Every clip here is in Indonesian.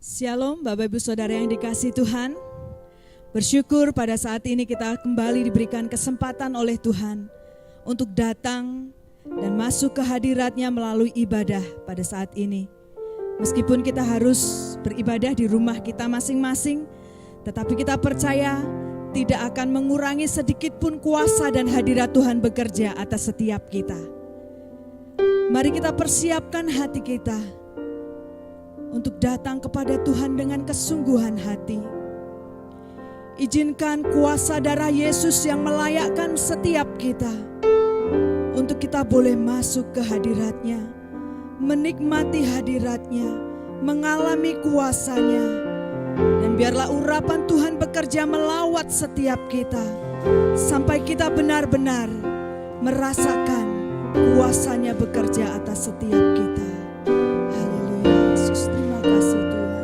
Shalom Bapak Ibu Saudara yang dikasihi Tuhan. Bersyukur pada saat ini kita kembali diberikan kesempatan oleh Tuhan untuk datang dan masuk ke hadirat-Nya melalui ibadah pada saat ini. Meskipun kita harus beribadah di rumah kita masing-masing, tetapi kita percaya tidak akan mengurangi sedikit pun kuasa dan hadirat Tuhan bekerja atas setiap kita. Mari kita persiapkan hati kita untuk datang kepada Tuhan dengan kesungguhan hati. Izinkan kuasa darah Yesus yang melayakkan setiap kita untuk kita boleh masuk ke hadirat-Nya, menikmati hadirat-Nya, mengalami kuasa-Nya. Dan biarlah urapan Tuhan bekerja melawat setiap kita sampai kita benar-benar merasakan kuasa-Nya bekerja atas setiap kita. Haleluya, Yesus, terima kasih Tuhan.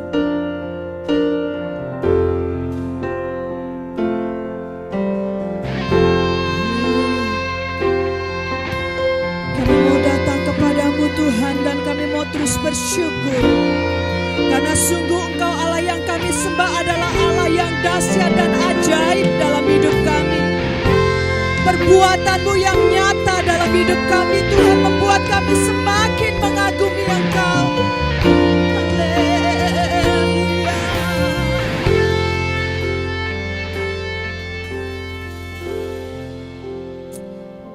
Kami mau datang kepadamu Tuhan, dan kami mau terus bersyukur karena sungguh Engkau Allah yang kami sembah adalah Allah yang dahsyat dan ajaib dalam hidup kami. Perbuatan-Mu yang nyata dalam hidup kami Tuhan membuat kami semakin mengagumi Engkau. Haleluya.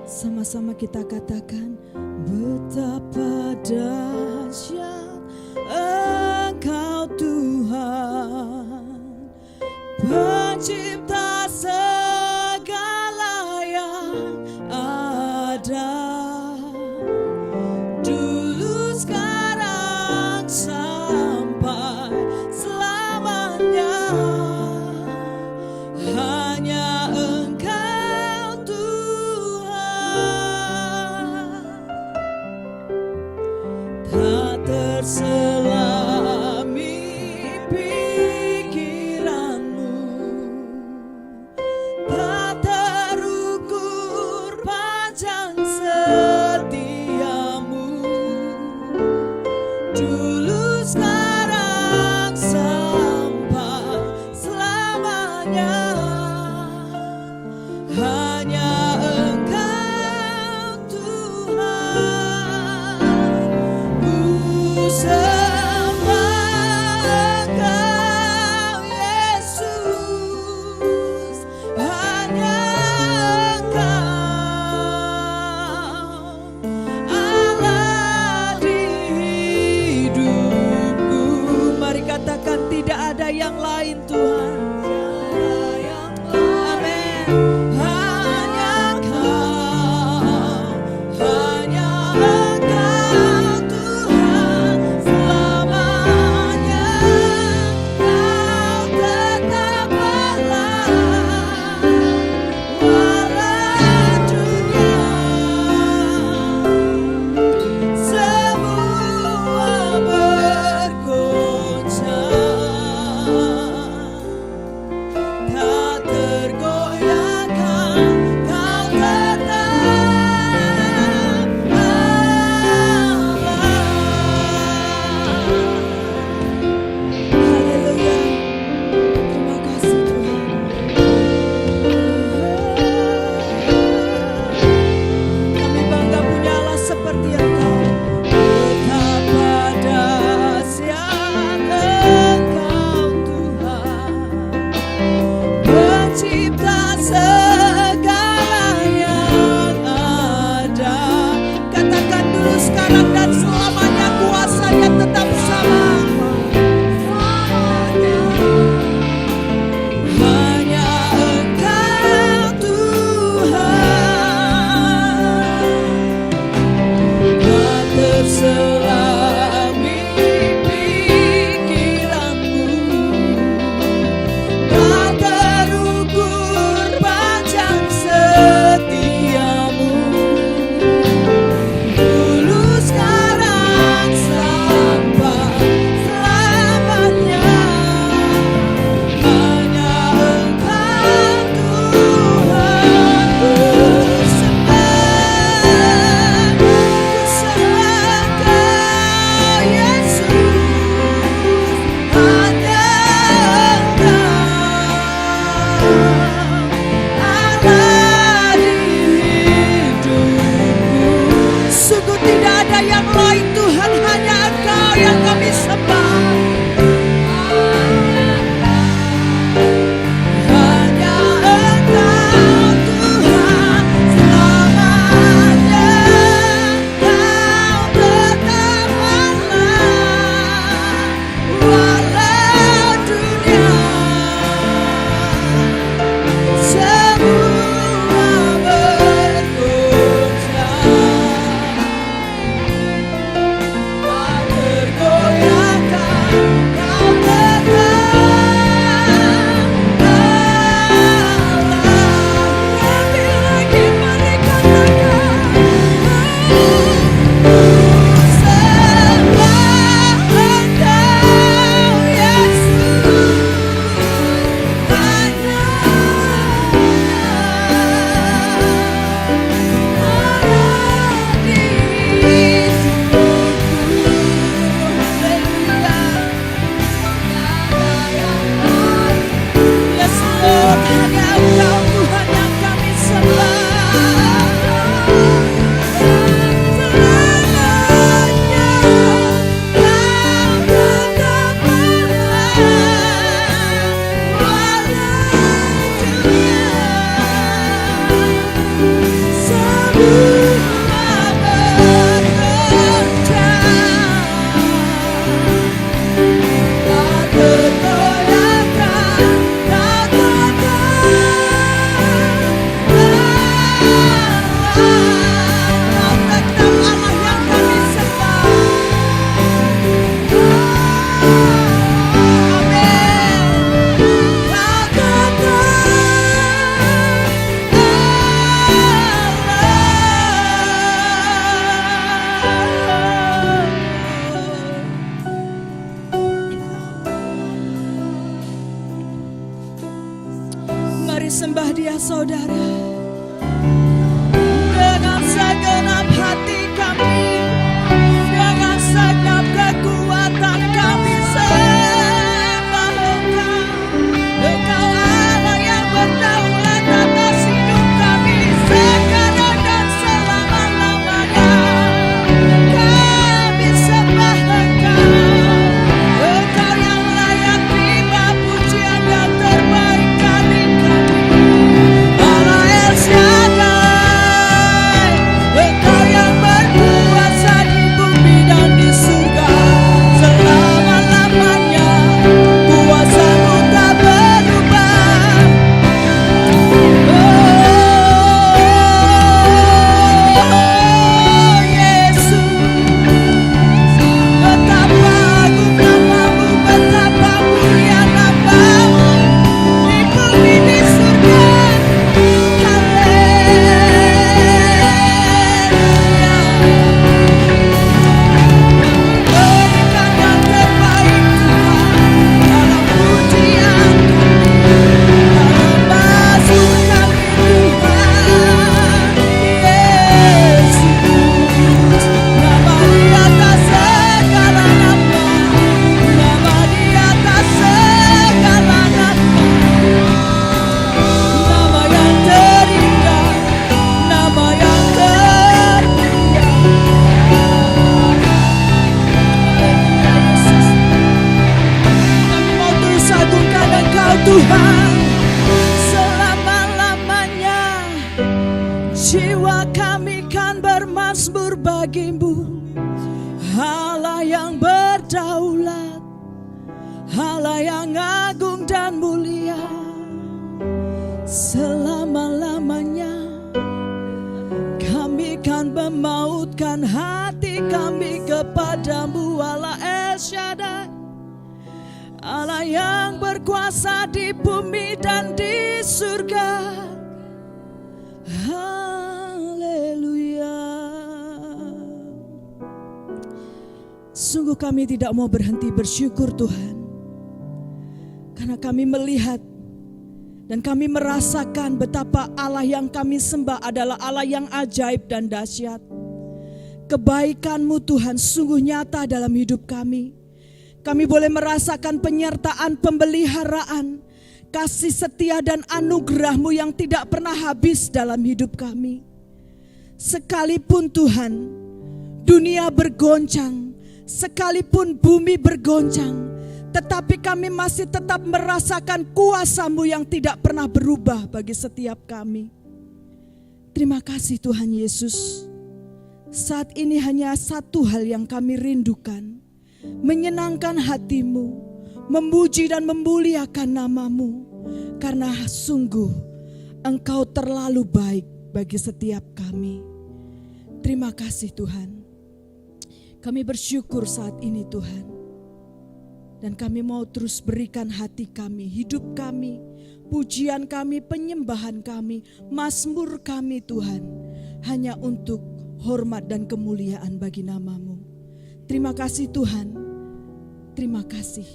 Sama-sama kita katakan, betapa dahsyat Engkau Tuhan, Pencipta segala yang ada, dulu, sekarang, sampai selamanya. Hanya Engkau Tuhan, tak terselami pikiran-Mu, tak terukur panjang setia-Mu, dulu, sekarang, sampai selamanya. Hanya Engkau Tuhan, ku sembah Engkau Yesus, hanya Engkau Allah di hidupku. Mari sembah Dia saudara. Dengan segenap hati kami, dengan segenap kekuatan kami sembah Engkau. Engkau Allah yang berdaulat atas hidup kami sekarang dan selama-lamanya. Kami sembah Engkau. Engkau yang layak terima pujian yang terbaik dari kami. Allah El Shaddai, Engkau yang berkuasa di bumi dan di surga selama-lamanya. Kuasa-Mu tak berubah. Oh Yesus, betapa agung nama-Mu, betapa mulia nama-Mu di bumi di surga. Berikan yang terbaik Tuhan dalam pujian kami, dalam masuk kami Tuhan. Yesus, nama di atas segala nama, nama di atas segala nama, nama yang terindah, nama yang termulia. Haleluya Yesus, kami mau terus agungkan Engkau Tuhan selama-lamanya. Jiwa kami kan bermazmur bagi-Mu, Allah yang berdaulat, Allah yang agung dan mulia selama-lamanya. Kami kan memautkan hati kami kepadamu, Allah El Shaddai, Allah yang berkuasa di bumi dan di surga. Haleluya. Sungguh kami tidak mau berhenti bersyukur Tuhan, karena kami melihat dan kami merasakan betapa Allah yang kami sembah adalah Allah yang ajaib dan dahsyat. Kebaikan-Mu Tuhan sungguh nyata dalam hidup kami. Kami boleh merasakan penyertaan, pemeliharaan, kasih setia dan anugerah-Mu yang tidak pernah habis dalam hidup kami. Sekalipun Tuhan dunia bergoncang, sekalipun bumi bergoncang, tetapi kami masih tetap merasakan kuasa-Mu yang tidak pernah berubah bagi setiap kami. Terima kasih Tuhan Yesus. Saat ini hanya satu hal yang kami rindukan, menyenangkan hati-Mu, memuji dan memuliakan nama-Mu, karena sungguh Engkau terlalu baik bagi setiap kami. Terima kasih Tuhan. Kami bersyukur saat ini Tuhan, dan kami mau terus berikan hati kami, hidup kami, pujian kami, penyembahan kami, mazmur kami Tuhan, hanya untuk hormat dan kemuliaan bagi nama-Mu. Terima kasih Tuhan, terima kasih.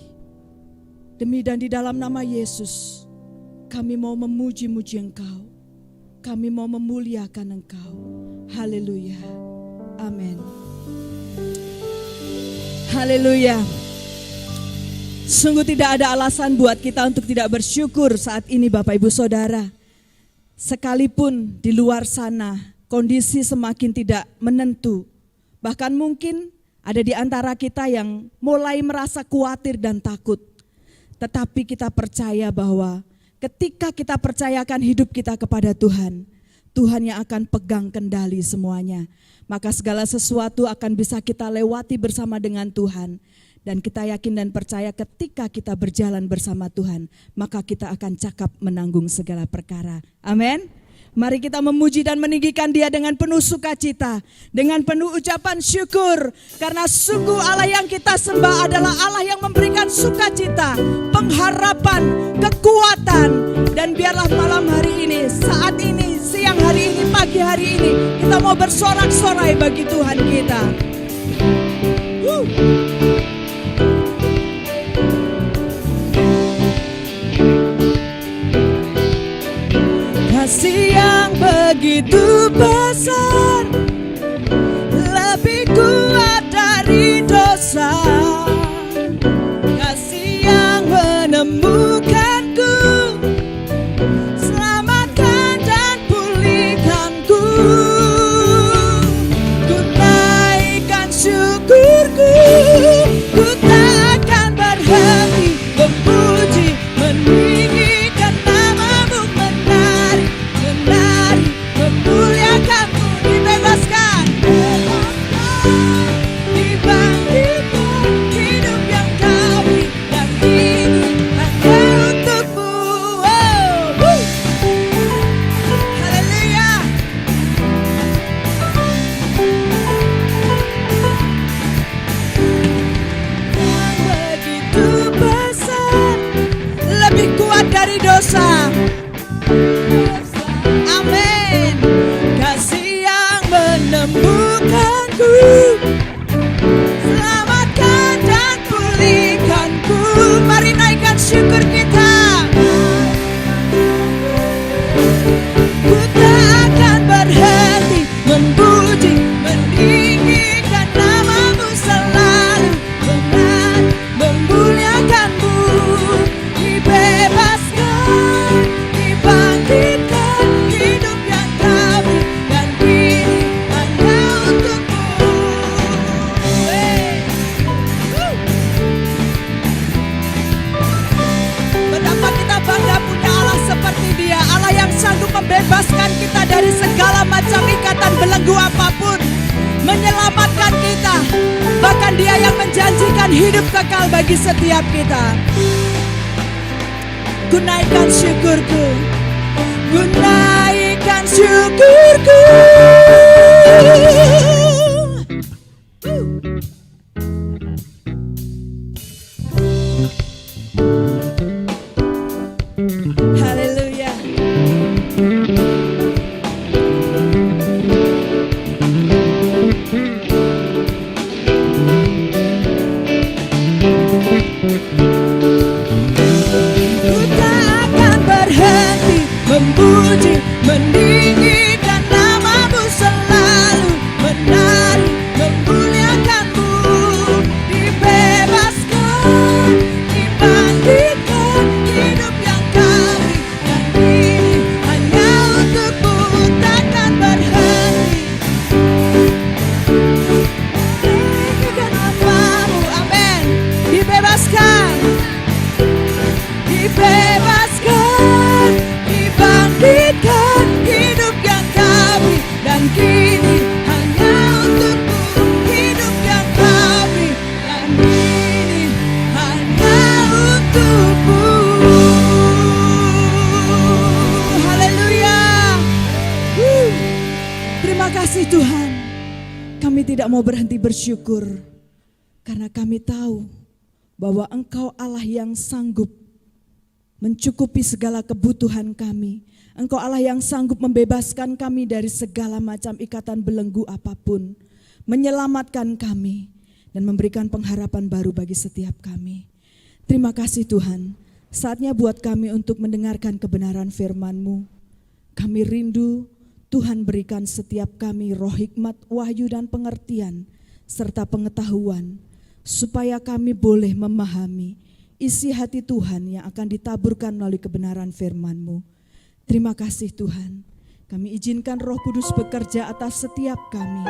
Demi dan di dalam nama Yesus, kami mau memuji-muji Engkau, kami mau memuliakan Engkau. Haleluya, amin. Haleluya. Sungguh tidak ada alasan buat kita untuk tidak bersyukur saat ini Bapak Ibu Saudara. Sekalipun di luar sana kondisi semakin tidak menentu, bahkan mungkin ada di antara kita yang mulai merasa khawatir dan takut. Tetapi kita percaya bahwa ketika kita percayakan hidup kita kepada Tuhan, Tuhan yang akan pegang kendali semuanya. Maka segala sesuatu akan bisa kita lewati bersama dengan Tuhan. Dan kita yakin dan percaya ketika kita berjalan bersama Tuhan, maka kita akan cakap menanggung segala perkara. Amin. Mari kita memuji dan meninggikan Dia dengan penuh sukacita, dengan penuh ucapan syukur. Karena sungguh Allah yang kita sembah adalah Allah yang memberikan sukacita, pengharapan, kekuatan. Dan biarlah malam hari ini, saat ini, siang hari ini, pagi hari ini, kita mau bersorak-sorai bagi Tuhan kita. begitu besar, lebih kuat dari dosa. Kasih yang menemukanku, selamatkan dan pulihkanku. Ku naikkan syukurku, ku tak akan berhenti memuji, meninggikan namamu, menari, menari, memuliakanmu. Dibebaskan, dibangkitkan, hidup yang kau beri, dan ini hanya untukmu. Haleluya. Begitu besar, lebih kuat dari dosa. Amin. Kasih yang menemukanku, selamatkan dan pulihkanku. Mari naikkan syukur kita. Ku tak akan berhenti memuji, meninggikan namamu selalu, menari, memuliakanmu. Dibebaskan, dibangkitkan, hidup yang kau beri, dan ini hanya untukmu. Betapa kita bangga punya Allah seperti Dia, Allah yang sanggup membebaskan kita dari segala macam ikatan belenggu apapun, menyelamatkan kita. Bahkan Dia yang menjanjikan hidup kekal bagi setiap kita. Ku naikkan syukurku, ku naikkan syukurku. Haleluya. Ku tak akan berhenti memuji, meninggikan namamu selalu, menari, memuliakanmu. Dibebaskan, dibangkitkan, hidup yang kau beri, dan ini hanya untukmu. Takkan berhenti meninggikan namamu. Amin. Dibebaskan, dibebaskan, dibangkitkan, hidup yang kau beri, dan kini hanya untukmu. Hidup yang kau beri, dan kini hanya untukmu. Haleluya. Terima kasih Tuhan. Kami tidak mau berhenti bersyukur, karena kami tahu bahwa Engkau Allah yang sanggup mencukupi segala kebutuhan kami. Engkau Allah yang sanggup membebaskan kami dari segala macam ikatan belenggu apapun, menyelamatkan kami, dan memberikan pengharapan baru bagi setiap kami. Terima kasih Tuhan. Saatnya buat kami untuk mendengarkan kebenaran firman-Mu. Kami rindu Tuhan berikan setiap kami roh hikmat, wahyu dan pengertian, serta pengetahuan, supaya kami boleh memahami isi hati Tuhan yang akan ditaburkan melalui kebenaran firman-Mu. Terima kasih Tuhan. Kami izinkan Roh Kudus bekerja atas setiap kami,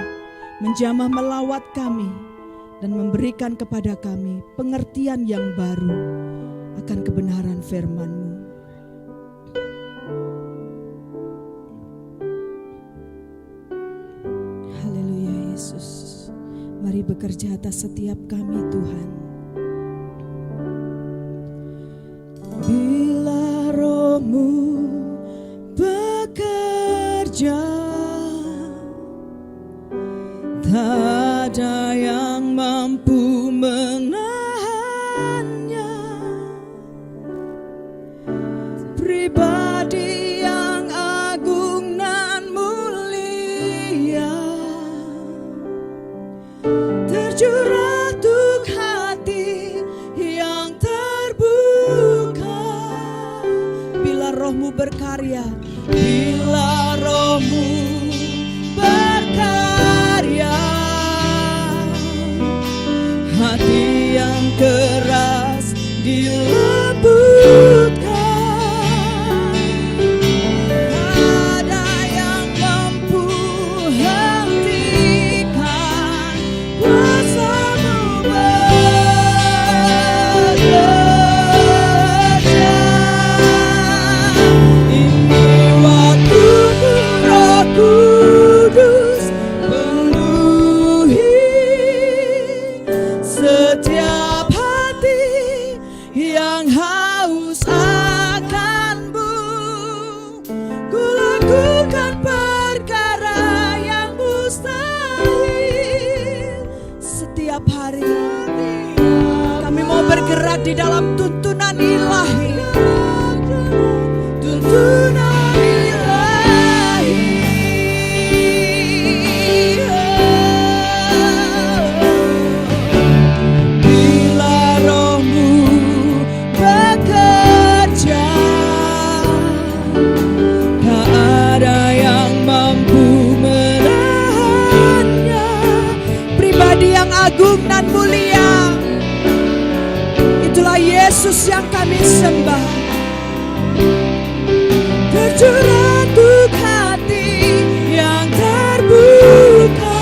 menjamah melawat kami, dan memberikan kepada kami pengertian yang baru akan kebenaran firman-Mu. Haleluya Yesus. Mari bekerja atas setiap kami Tuhan. Bila Roh-Mu bekerja, tak ada yang mampu menahannya. Pribadi yang agung nan mulia, terjuratuk hati yang terbuka. Bila Roh-Mu berkarya, bila Roh-Mu bergerak di dalam tuntunan ilahi. Tuntunan ilahi. Bila rohmu bekerja, tak ada yang mampu menahannya. Pribadi yang agung dan mulia, itulah Yesus yang kami sembah. Tercurah untuk hati yang terbuka.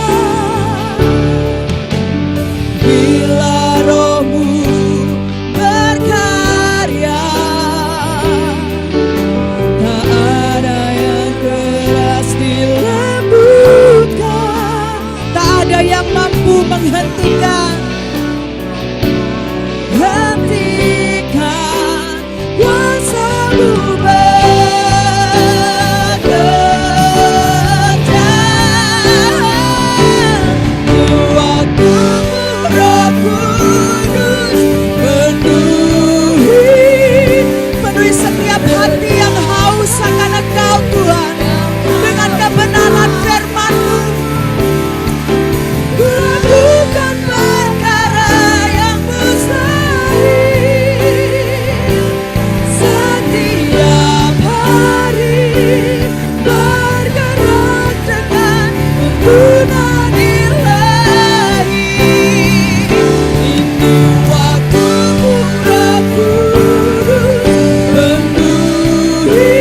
Bila rohmu berkarya, tak ada yang keras dilembutkan, tak ada yang mampu menghentikan. Hentikan kuasa-Mu bekerja. Waktu-Mu Roh Kudus penuhi setiap hati yang haus akan Engkau Tuhan, dengan kebenaran firman-Mu. Lakukan perkara yang mustahil. Setiap hari bergerak dengan tuntunan ilahi. Ini waktu-Mu Roh Kudus penuhi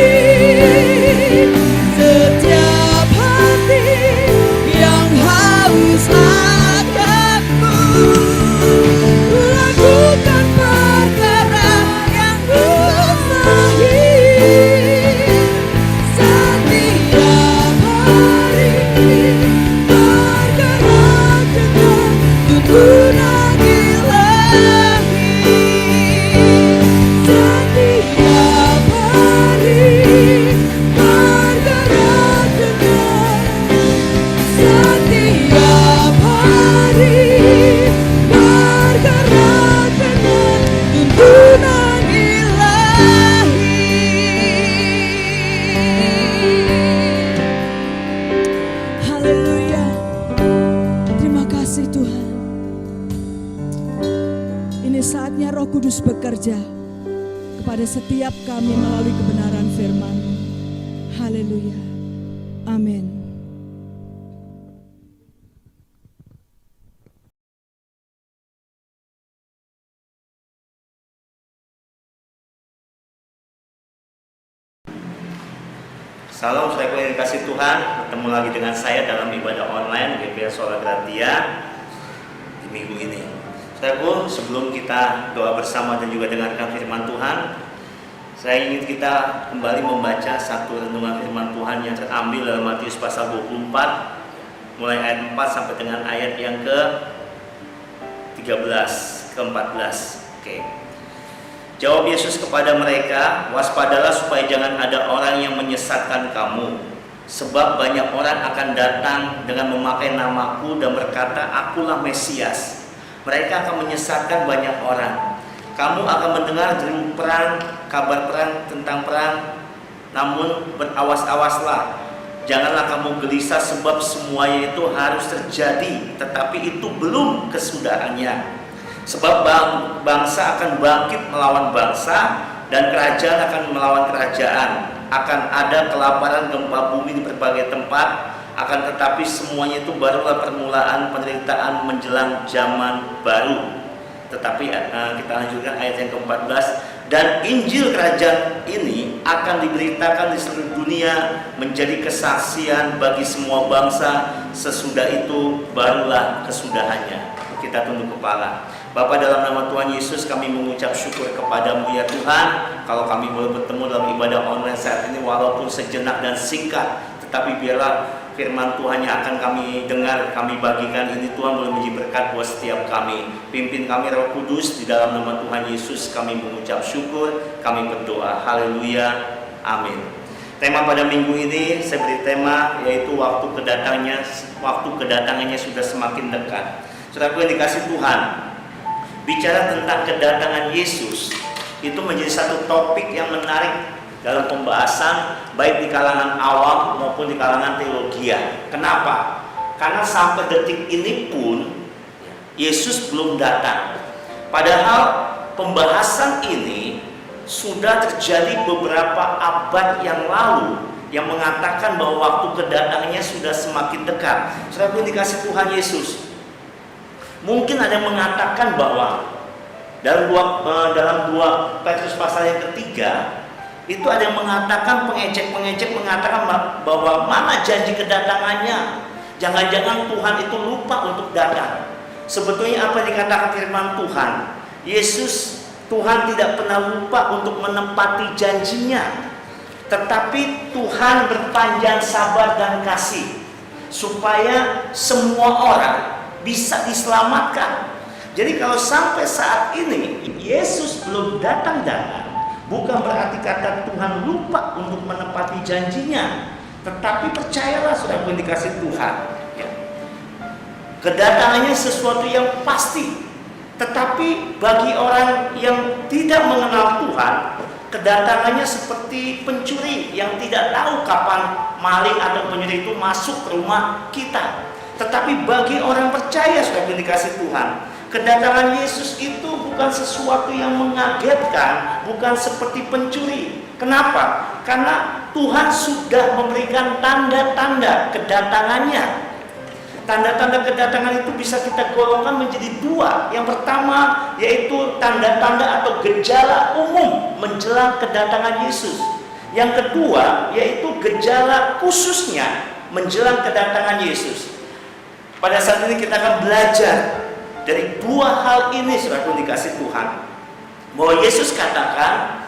setiap hati yang haus akan-Mu. Lakukan perkara yang mustahil. Setiap hari bergerak dengan tuntunan ilahi. Setiap hari bergerak dengan, setiap hari bergerak dengan tuntunan ilahi. Haleluya. Terima kasih Tuhan. Ini saatnya Roh Kudus bekerja kepada setiap kami melalui kebenaran firman-Mu. Haleluya. Amin. Salam saudaraku yang dikasih Tuhan, bertemu lagi dengan saya dalam ibadah online GPA Sola Gratia di minggu ini. Saudaraku, sebelum kita doa bersama dan juga dengarkan firman Tuhan, saya ingin kita kembali membaca satu renungan firman Tuhan yang terambil dalam Matius pasal 24, mulai ayat 4 sampai dengan ayat yang ke-13, ke-14. Oke. Jawab Yesus kepada mereka, waspadalah supaya jangan ada orang yang menyesatkan kamu. Sebab banyak orang akan datang dengan memakai namaku dan berkata, akulah Mesias. Mereka akan menyesatkan banyak orang. Kamu akan mendengar deru perang, kabar perang tentang perang. Namun berawas-awaslah. Janganlah kamu gelisah sebab semuanya itu harus terjadi, tetapi itu belum kesudahannya. Sebab bangsa akan bangkit melawan bangsa dan kerajaan akan melawan kerajaan. Akan ada kelaparan, gempa bumi di berbagai tempat. Akan tetapi semuanya itu barulah permulaan penderitaan menjelang zaman baru. Tetapi kita lanjutkan ayat yang ke-14. Dan Injil kerajaan ini akan diberitakan di seluruh dunia menjadi kesaksian bagi semua bangsa. Sesudah itu barulah kesudahannya. Kita tunduk kepala. Bapa, dalam nama Tuhan Yesus kami mengucap syukur kepada-Mu ya Tuhan. Kalau kami boleh bertemu dalam ibadah online saat ini walaupun sejenak dan singkat, tetapi biarlah firman Tuhan yang akan kami dengar, kami bagikan ini Tuhan boleh menjadi berkat buat setiap kami. Pimpin kami Roh Kudus, di dalam nama Tuhan Yesus kami mengucap syukur, kami berdoa. Haleluya, amin. Tema pada minggu ini saya beri tema yaitu waktu kedatangannya sudah semakin dekat. Saudaraku yang dikasih Tuhan, bicara tentang kedatangan Yesus itu menjadi satu topik yang menarik dalam pembahasan baik di kalangan awam maupun di kalangan teologian. Kenapa? Karena sampai detik ini pun Yesus belum datang. Padahal pembahasan ini sudah terjadi beberapa abad yang lalu yang mengatakan bahwa waktu kedatangannya sudah semakin dekat. Saudara dikasih Tuhan Yesus. Mungkin ada yang mengatakan bahwa dalam 2 Petrus pasal yang ketiga itu ada yang mengatakan, pengecek mengatakan bahwa mana janji kedatangannya. Jangan-jangan Tuhan itu lupa untuk datang. Sebetulnya apa dikatakan firman Tuhan? Tuhan tidak pernah lupa untuk menepati janjinya. Tetapi Tuhan berpanjang sabar dan kasih supaya semua orang bisa diselamatkan. Jadi kalau sampai saat ini Yesus belum datang, bukan berarti kata Tuhan lupa untuk menepati janjinya. Tetapi percayalah saudara yang dikasih Tuhan, kedatangannya sesuatu yang pasti. Tetapi bagi orang yang tidak mengenal Tuhan, kedatangannya seperti pencuri yang tidak tahu kapan maling atau pencuri itu masuk ke rumah kita. Tetapi bagi orang percaya sudah dikasih Tuhan, kedatangan Yesus itu bukan sesuatu yang mengagetkan, bukan seperti pencuri. Kenapa? Karena Tuhan sudah memberikan tanda-tanda kedatangannya. Tanda-tanda kedatangan itu bisa kita golongkan menjadi dua. Yang pertama yaitu tanda-tanda atau gejala umum menjelang kedatangan Yesus. Yang kedua yaitu gejala khususnya menjelang kedatangan Yesus. Pada saat ini kita akan belajar dari dua hal ini, saudara dikasih Tuhan, bahwa Yesus katakan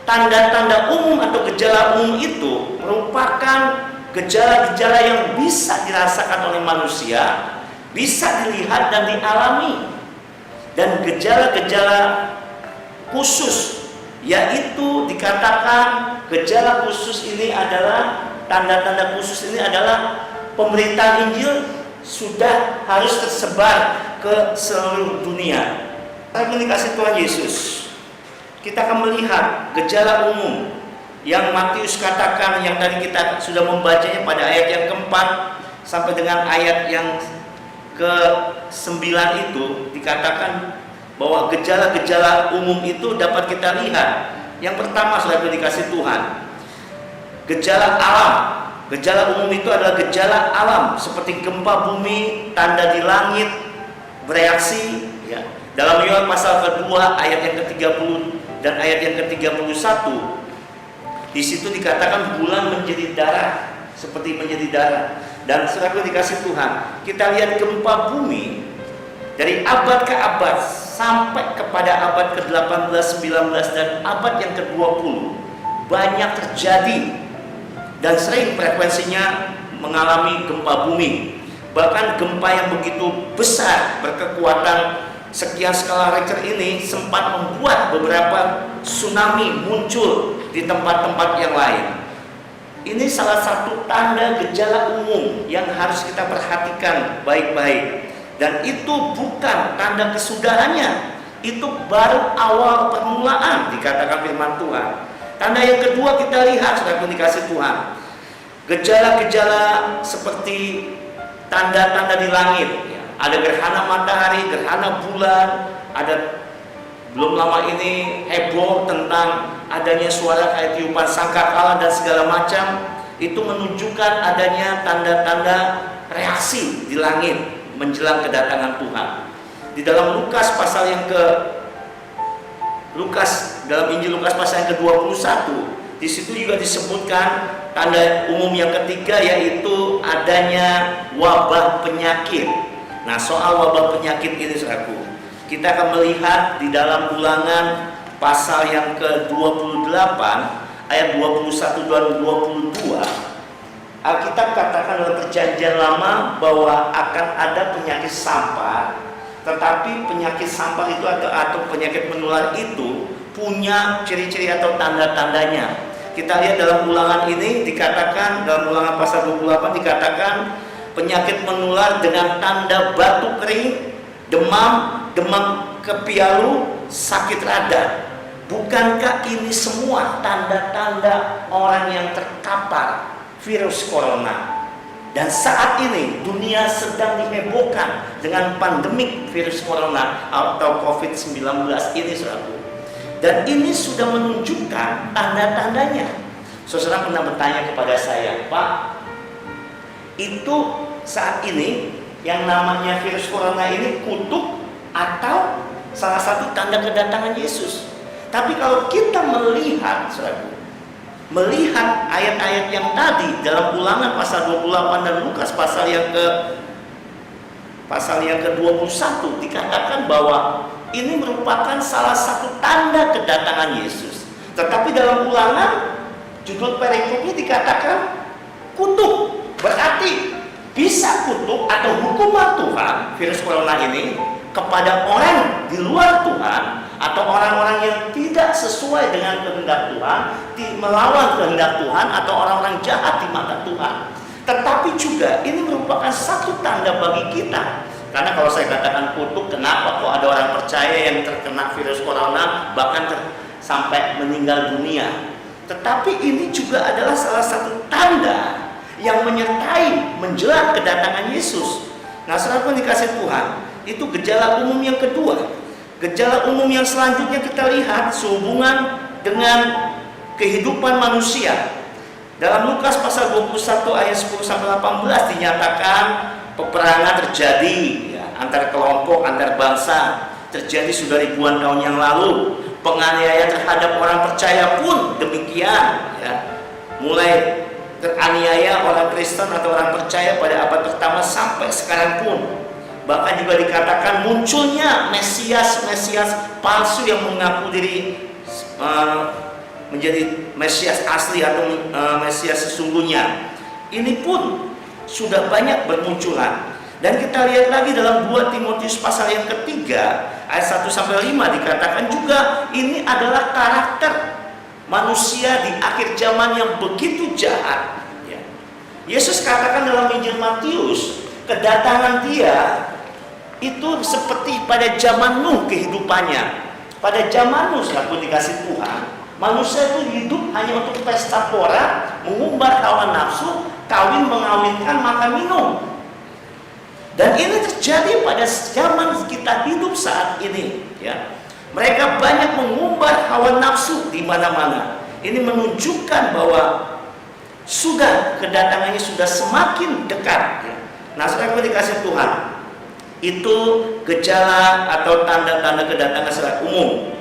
tanda-tanda umum atau gejala umum itu merupakan gejala-gejala yang bisa dirasakan oleh manusia, bisa dilihat dan dialami. Dan gejala-gejala khusus, yaitu dikatakan gejala khusus ini adalah, tanda-tanda khusus ini adalah pemberitaan Injil sudah harus tersebar ke seluruh dunia. Saya dikasih Tuhan Yesus, kita akan melihat gejala umum yang Matius katakan, yang tadi kita sudah membacanya pada ayat yang keempat sampai dengan ayat yang ke-9 itu dikatakan bahwa gejala-gejala umum itu dapat kita lihat. Yang pertama sudah dikasih Tuhan, gejala alam. Gejala umum itu adalah gejala alam seperti gempa bumi, tanda di langit, bereaksi. Ya. Dalam Yohanes pasal kedua ayat yang ke-30 dan ayat yang ke-31, di situ dikatakan bulan menjadi darah, seperti menjadi darah. Dan saudara dikasih Tuhan, kita lihat gempa bumi dari abad ke abad sampai kepada abad ke-18, 19 dan abad yang ke-20 banyak terjadi. Dan sering frekuensinya mengalami gempa bumi. Bahkan gempa yang begitu besar berkekuatan sekian skala Richter ini sempat membuat beberapa tsunami muncul di tempat-tempat yang lain. Ini salah satu tanda gejala umum yang harus kita perhatikan baik-baik. Dan itu bukan tanda kesudahannya, itu baru awal permulaan dikatakan firman Tuhan. Tanda yang kedua kita lihat, saudara dikasih Tuhan, gejala-gejala seperti tanda-tanda di langit. Ada gerhana matahari, gerhana bulan, ada belum lama ini heboh tentang adanya suara kayak tiupan sangkakala dan segala macam. Itu menunjukkan adanya tanda-tanda reaksi di langit menjelang kedatangan Tuhan. Di dalam Lukas pasal yang dalam Injil Lukas pasal yang ke-21, di situ juga disebutkan tanda umum yang ketiga, yaitu adanya wabah penyakit. Nah, soal wabah penyakit ini, saudaraku, kita akan melihat di dalam Ulangan pasal yang ke-28 ayat 21 dan 22. Alkitab katakan dalam Perjanjian Lama bahwa akan ada penyakit sampar. Tetapi penyakit sampar itu atau penyakit menular itu punya ciri-ciri atau tanda-tandanya. Kita lihat dalam Ulangan ini dikatakan, dalam Ulangan pasal 28 dikatakan penyakit menular dengan tanda batuk kering, demam ke pialu sakit radang. Bukankah ini semua tanda-tanda orang yang terkapar virus corona? Dan saat ini dunia sedang dihebohkan dengan pandemik virus corona atau COVID-19 ini, saudaraku. Dan ini sudah menunjukkan tanda-tandanya. Saudara pernah bertanya kepada saya, Pak, itu saat ini yang namanya virus corona ini kutuk atau salah satu tanda kedatangan Yesus? Tapi kalau kita melihat, saudaraku, melihat ayat-ayat yang tadi dalam Ulangan pasal 28 dan Lukas pasal yang ke-21 dikatakan bahwa ini merupakan salah satu tanda kedatangan Yesus. Tetapi dalam Ulangan judul perikopnya dikatakan kutuk. Berarti bisa kutuk atau hukuman Tuhan virus corona ini kepada orang di luar Tuhan atau orang-orang yang tidak sesuai dengan kehendak Tuhan, melawan kehendak Tuhan, atau orang-orang jahat di mata Tuhan. Tetapi juga ini merupakan satu tanda bagi kita. Karena kalau saya katakan kutuk, kenapa kok ada orang percaya yang terkena virus corona bahkan sampai meninggal dunia? Tetapi ini juga adalah salah satu tanda yang menyertai menjelang kedatangan Yesus. Nah, saudara dikasih Tuhan, itu gejala umum yang kedua. Gejala umum yang selanjutnya kita lihat sehubungan dengan kehidupan manusia. Dalam Lukas pasal 21 ayat 10 sampai 18 dinyatakan peperangan terjadi ya, antar kelompok, antar bangsa. Terjadi sudah ribuan tahun yang lalu. Penganiayaan terhadap orang percaya pun demikian ya. Mulai teraniaya orang Kristen atau orang percaya pada abad pertama sampai sekarang pun. Bahkan juga dikatakan munculnya Mesias palsu yang mengaku diri menjadi Mesias asli atau Mesias sesungguhnya. Ini pun sudah banyak bermunculan. Dan kita lihat lagi dalam 2 Timotius pasal yang ketiga ayat 1 sampai 5 dikatakan juga ini adalah karakter manusia di akhir zaman yang begitu jahat. Ya. Yesus katakan dalam Injil Matius, kedatangan Dia itu seperti pada zaman Nuh kehidupannya. Pada zaman Nuh, selaku dikasih Tuhan, manusia itu hidup hanya untuk pesta pora, mengumbar hawa nafsu, kawin mengawinkan, makan minum. Dan ini terjadi pada zaman kita hidup saat ini. Ya. Mereka banyak mengumbar hawa nafsu di mana-mana. Ini menunjukkan bahwa sudah kedatangannya sudah semakin dekat. Ya. Nah, saudara dikasih Tuhan, itu gejala atau tanda-tanda kedatangan secara umum.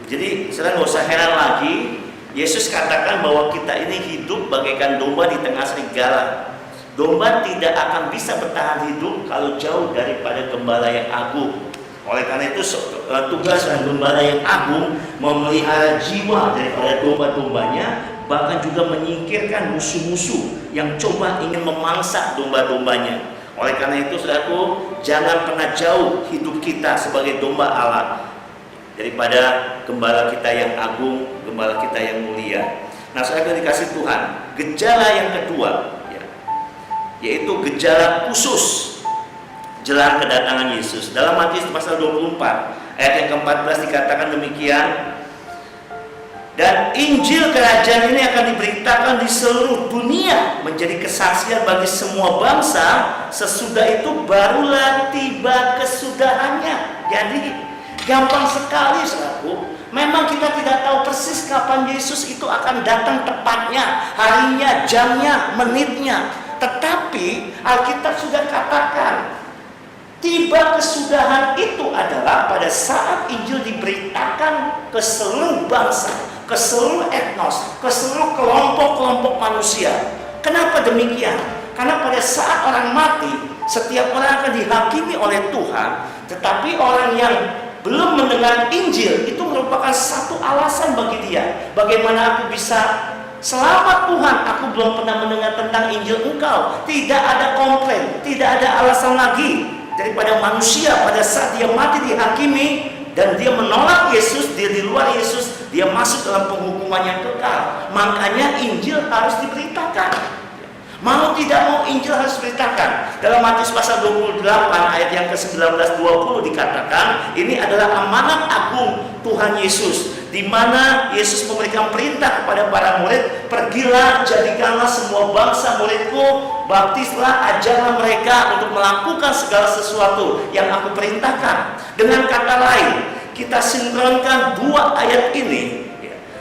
Jadi saudara nggak usah heran lagi, Yesus katakan bahwa kita ini hidup bagaikan domba di tengah serigala. Domba tidak akan bisa bertahan hidup kalau jauh daripada gembala yang agung. Oleh karena itu tugas dan gembala yang agung memelihara jiwa daripada domba-dombanya, bahkan juga menyingkirkan musuh-musuh yang coba ingin memangsa domba-dombanya. Oleh karena itu, saudaraku, jangan pernah jauh hidup kita sebagai domba Allah daripada gembala kita yang agung, gembala kita yang mulia. Nah, saudara dikasih Tuhan, gejala yang kedua, ya, yaitu gejala khusus jelang kedatangan Yesus. Dalam Matius pasal 24 ayat yang ke-14 dikatakan demikian. Dan Injil kerajaan ini akan diberitakan di seluruh dunia menjadi kesaksian bagi semua bangsa. Sesudah itu barulah tiba kesudahannya. Jadi gampang sekali, saudaraku. Memang kita tidak tahu persis kapan Yesus itu akan datang tepatnya, harinya, jamnya, menitnya. Tetapi Alkitab sudah katakan tiba kesudahan itu adalah pada saat Injil diberitakan ke seluruh bangsa, ke seluruh etnos, ke seluruh kelompok-kelompok manusia. Kenapa demikian? Karena pada saat orang mati, setiap orang akan dihakimi oleh Tuhan. Tetapi orang yang belum mendengar Injil itu merupakan satu alasan bagi dia. Bagaimana aku bisa selamat Tuhan, aku belum pernah mendengar tentang Injil Engkau. Tidak ada komplain, tidak ada alasan lagi daripada manusia pada saat dia mati dihakimi dan dia menolak Yesus, dia di luar Yesus, dia masuk dalam penghukuman yang kekal. Makanya Injil harus diberitakan. Mau tidak mau Injil harus diberitakan. Dalam Matius pasal 28 ayat yang ke-19-20 dikatakan, ini adalah amanat agung Tuhan Yesus, di mana Yesus memberikan perintah kepada para murid, pergilah, jadikanlah semua bangsa muridku, baptislah, ajarlah mereka untuk melakukan segala sesuatu yang aku perintahkan. Dengan kata lain, kita sinkronkan dua ayat ini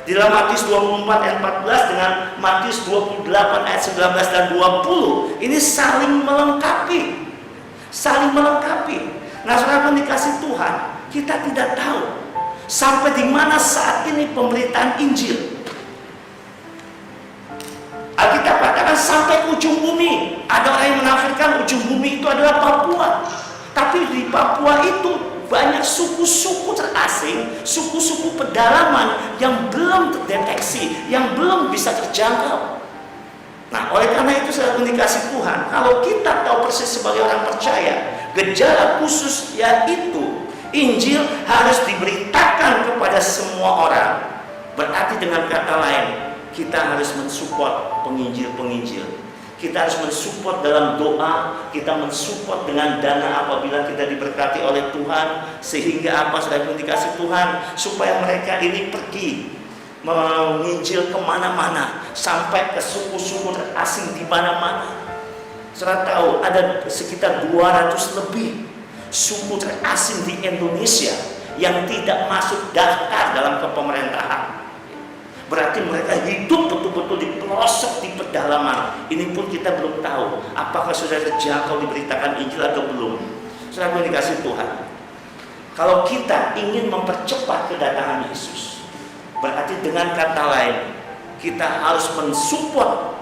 di dalam Matius 24 ayat 14 dengan Matius 28 ayat 19 dan 20. Ini saling melengkapi. Saling melengkapi. Nah, saudara dikasih Tuhan, kita tidak tahu sampai di mana saat ini pemberitaan Injil. Alkitab katakan sampai ke ujung bumi. Ada orang yang menafsirkan ujung bumi itu adalah Papua. Tapi di Papua itu banyak suku-suku terasing, suku-suku pedalaman yang belum terdeteksi, yang belum bisa terjangkau. Nah, oleh karena itu saya dikasih Tuhan, kalau kita tahu persis sebagai orang percaya, gejala khusus yaitu Injil harus diberitakan kepada semua orang. Berarti dengan kata lain, kita harus mensupport penginjil-penginjil. Kita harus mensupport dalam doa, kita mensupport dengan dana apabila kita diberkati oleh Tuhan. Sehingga apa, saudara dikasih Tuhan, supaya mereka ini pergi menginjil kemana-mana, sampai ke suku-suku terasing di mana-mana. Saudara tahu ada sekitar 200 lebih suku terasing di Indonesia yang tidak masuk daftar dalam kepemerintahan. Berarti mereka hidup betul-betul di pelosok, di pedalaman. Ini pun kita belum tahu apakah sudah terjangkau diberitakan Injil atau belum. Saudara dikasih Tuhan, kalau kita ingin mempercepat kedatangan Yesus, berarti dengan kata lain, kita harus mensupport,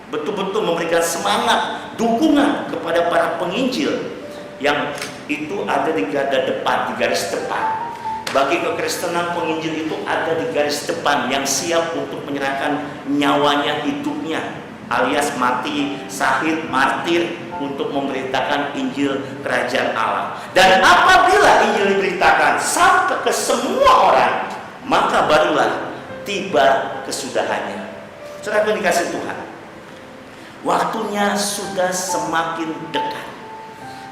betul-betul memberikan semangat, dukungan kepada para penginjil yang itu ada di garda depan, di garis depan. Bagi kekristenan, penginjil itu ada di garis depan yang siap untuk menyerahkan nyawanya, hidupnya, alias mati, syahid, martir untuk memberitakan Injil Kerajaan Allah. Dan apabila Injil diberitakan sampai ke semua orang, maka barulah tiba kesudahannya. Saudara dikasih Tuhan, waktunya sudah semakin dekat.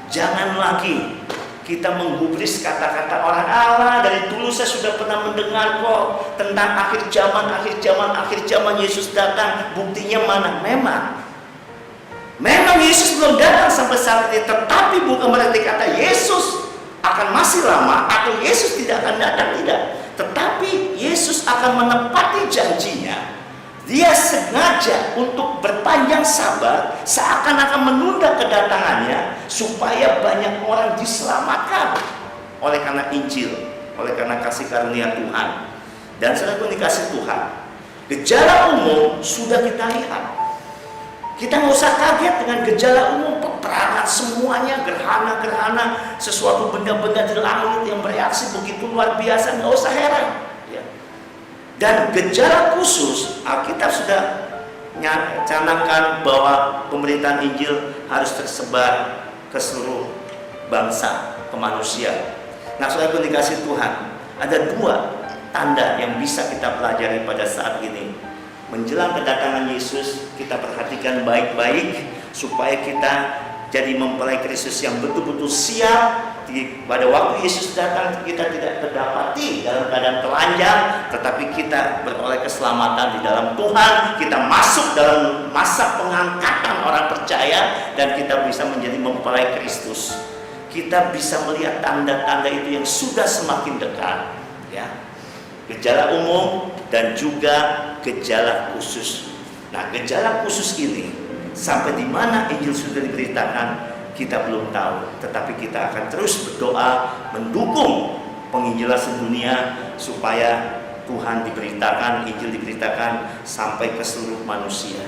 Jangan lagi kita menggubris kata-kata orang, Allah dari dulu saya sudah pernah mendengar kok tentang akhir zaman Yesus datang. Buktinya mana? Memang Yesus belum datang sampai saat ini. Tetapi bukan berarti kata Yesus akan masih lama atau Yesus tidak akan datang, tidak. Tetapi Yesus akan menepati janjinya. Dia sengaja untuk berpanjang sabar, seakan-akan menunda kedatangannya supaya banyak orang diselamatkan oleh karena Injil, oleh karena kasih karunia Tuhan. Dan saudara dikasih Tuhan, gejala umum sudah kita lihat. Kita nggak usah kaget dengan gejala umum, peperangan semuanya, gerhana-gerhana, sesuatu benda-benda di langit yang bereaksi begitu luar biasa, nggak usah heran. Dan gejala khusus, Alkitab sudah canangkan bahwa pemberitaan Injil harus tersebar ke seluruh bangsa, ke manusia. Nah, saudara dikasih Tuhan, ada dua tanda yang bisa kita pelajari pada saat ini. Menjelang kedatangan Yesus, kita perhatikan baik-baik supaya kita jadi mempelai Kristus yang betul-betul siap. Pada waktu Yesus datang, kita tidak terdapati dalam keadaan telanjang, tetapi kita beroleh keselamatan di dalam Tuhan. Kita masuk dalam masa pengangkatan orang percaya, dan kita bisa menjadi mempelai Kristus. Kita bisa melihat tanda-tanda itu yang sudah semakin dekat, ya. Gejala umum dan juga gejala khusus. Nah, gejala khusus ini sampai di mana Injil sudah diberitakan kita belum tahu, tetapi kita akan terus berdoa mendukung penginjilan sedunia supaya Tuhan diberitakan, Injil diberitakan sampai ke seluruh manusia.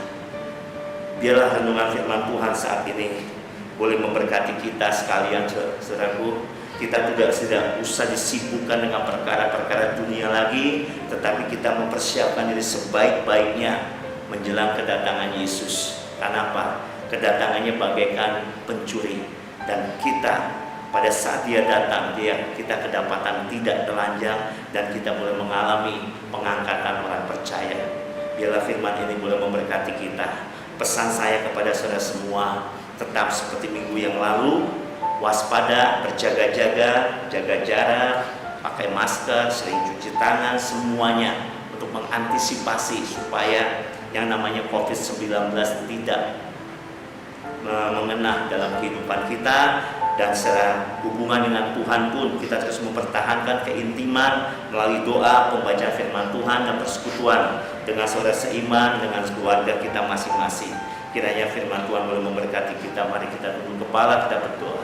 Biarlah renungan firman Tuhan saat ini boleh memberkati kita sekalian, saudaraku. Kita tidak usah disibukkan dengan perkara-perkara dunia lagi, tetapi kita mempersiapkan diri sebaik-baiknya menjelang kedatangan Yesus. Karena apa? Kedatangannya bagaikan pencuri, dan kita pada saat dia datang, kita kedapatan tidak telanjang, dan kita boleh mengalami pengangkatan orang percaya. Biarlah firman ini boleh memberkati kita. Pesan saya kepada saudara semua, tetap seperti minggu yang lalu, waspada, berjaga-jaga, jaga jarak, pakai masker, sering cuci tangan, semuanya untuk mengantisipasi supaya yang namanya COVID-19 tidak mengena dalam kehidupan kita, dan secara hubungan dengan Tuhan pun kita terus mempertahankan keintiman melalui doa, pembacaan firman Tuhan, dan persekutuan dengan saudara seiman, dengan keluarga kita masing-masing. Kiranya firman Tuhan boleh memberkati kita. Mari kita tunduk kepala, kita berdoa.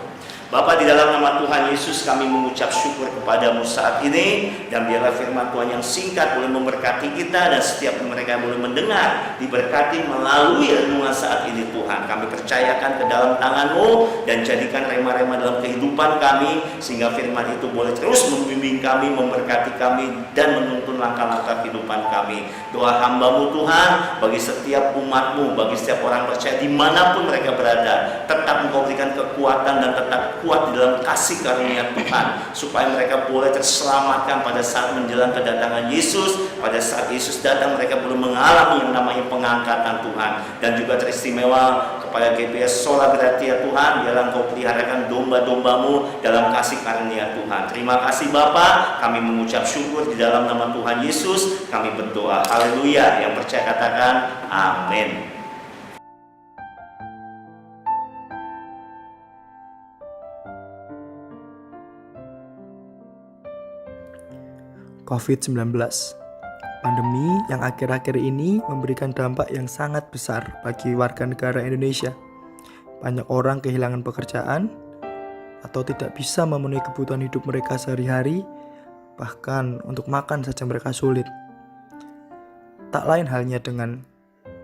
Bapa, di dalam nama Tuhan Yesus kami mengucap syukur kepadamu saat ini, dan biarlah firman Tuhan yang singkat boleh memberkati kita, dan setiap mereka boleh mendengar diberkati melalui renungan saat ini. Tuhan, kami percayakan ke dalam tangan-Mu dan jadikan rema-rema dalam kehidupan kami, sehingga firman itu boleh terus membimbing kami, memberkati kami, dan menuntun langkah-langkah kehidupan kami. Doa hamba-Mu Tuhan, bagi setiap umat-Mu, bagi setiap orang percaya dimanapun mereka berada, tetap Engkau berikan kekuatan dan tetap kuat di dalam kasih karunia Tuhan, supaya mereka boleh terselamatkan pada saat menjelang kedatangan Yesus. Pada saat Yesus datang, mereka boleh mengalami yang namanya pengangkatan Tuhan. Dan juga teristimewa kepada GPS Sola Gratia Tuhan, biarlah Engkau peliharakan domba-domba-Mu dalam kasih karunia Tuhan. Terima kasih Bapa, kami mengucap syukur di dalam nama Tuhan Yesus kami berdoa. Haleluya. Yang percaya katakan amin. COVID-19. Pandemi yang akhir-akhir ini memberikan dampak yang sangat besar bagi warga negara Indonesia. Banyak orang kehilangan pekerjaan atau tidak bisa memenuhi kebutuhan hidup mereka sehari-hari, bahkan untuk makan saja mereka sulit. Tak lain halnya dengan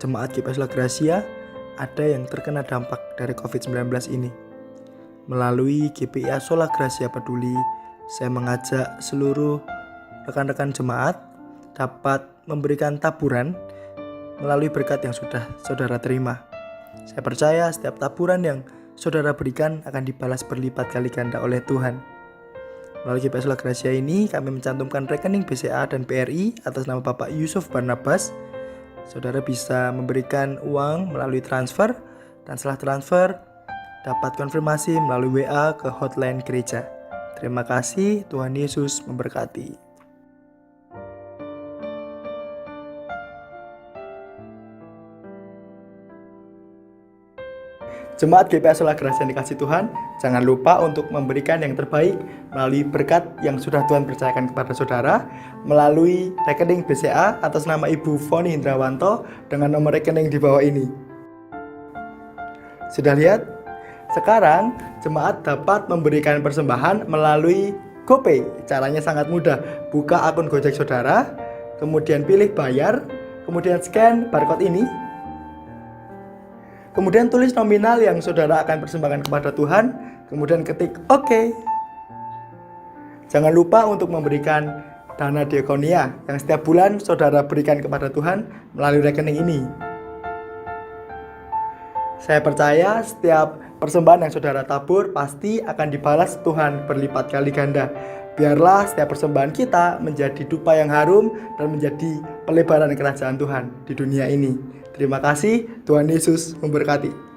jemaat GPI Sola Gracia, ada yang terkena dampak dari COVID-19 ini. Melalui GPI Sola Gracia Peduli, saya mengajak seluruh rekan-rekan jemaat dapat memberikan taburan melalui berkat yang sudah saudara terima. Saya percaya setiap taburan yang saudara berikan akan dibalas berlipat kali ganda oleh Tuhan. Melalui GPI Sola Gracia ini, kami mencantumkan rekening BCA dan BRI atas nama Bapak Yusuf Barnabas. Saudara bisa memberikan uang melalui transfer, dan setelah transfer dapat konfirmasi melalui WA ke hotline gereja. Terima kasih, Tuhan Yesus memberkati. Jemaat GPI Sola Gracia yang dikasihi Tuhan, jangan lupa untuk memberikan yang terbaik melalui berkat yang sudah Tuhan percayakan kepada saudara melalui rekening BCA atas nama Ibu Foni Indrawanto dengan nomor rekening di bawah ini. Sudah lihat? Sekarang jemaat dapat memberikan persembahan melalui GoPay. Caranya sangat mudah. Buka akun Gojek saudara, kemudian pilih bayar, kemudian scan barcode ini. Kemudian tulis nominal yang saudara akan persembahkan kepada Tuhan, kemudian ketik OK. Jangan lupa untuk memberikan dana diakonia yang setiap bulan saudara berikan kepada Tuhan melalui rekening ini. Saya percaya setiap persembahan yang saudara tabur pasti akan dibalas Tuhan berlipat kali ganda. Biarlah setiap persembahan kita menjadi dupa yang harum dan menjadi pelebaran kerajaan Tuhan di dunia ini. Terima kasih, Tuhan Yesus memberkati.